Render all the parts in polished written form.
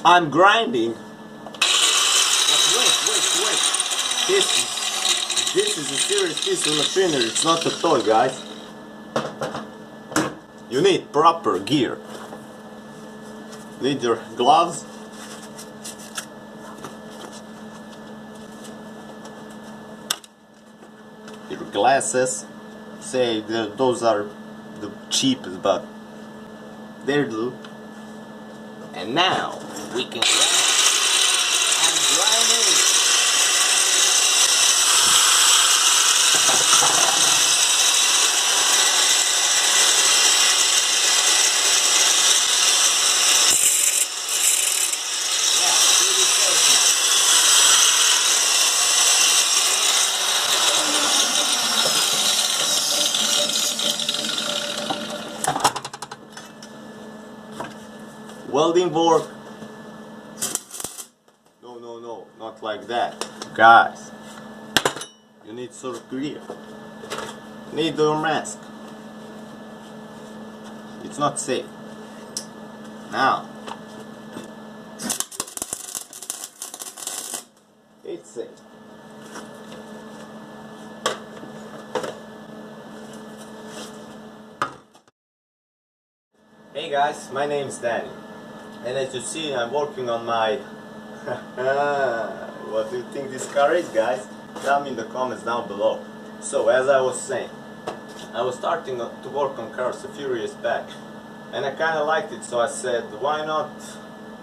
I'm grinding. But wait. This is a serious piece of machinery. It's not a toy, guys. You need proper gear. You need your gloves. Your glasses. Say those are the cheapest, but they're blue. And now we can grind. I'm grinding. Yeah, really close now. Welding work. No, not like that. Guys, you need sort gear. You need your mask. It's not safe. Now, it's safe. Hey guys, my name is Danny. And as you see, I'm working on my... What do you think this car is, guys? Tell me in the comments down below. So, as I was saying, I was starting to work on cars a few years back. And I kinda liked it, so I said, why not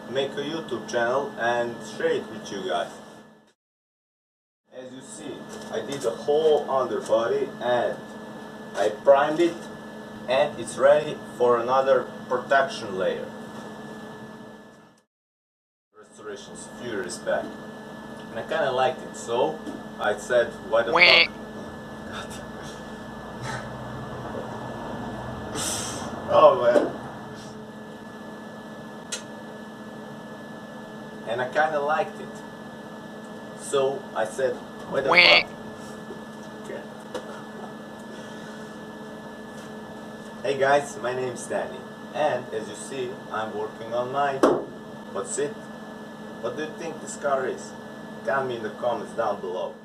make a YouTube channel and share it with you guys. As you see, I did the whole underbody and I primed it, and it's ready for another protection layer. Restorations a few years back, and I kinda liked it, so I said, why the fuck? Oh man. And I kinda liked it, so I said, why the fuck? Okay. Hey guys, my name is Danny, and as you see, I'm working on mine. What's it? What do you think this car is? Tell me in the comments down below.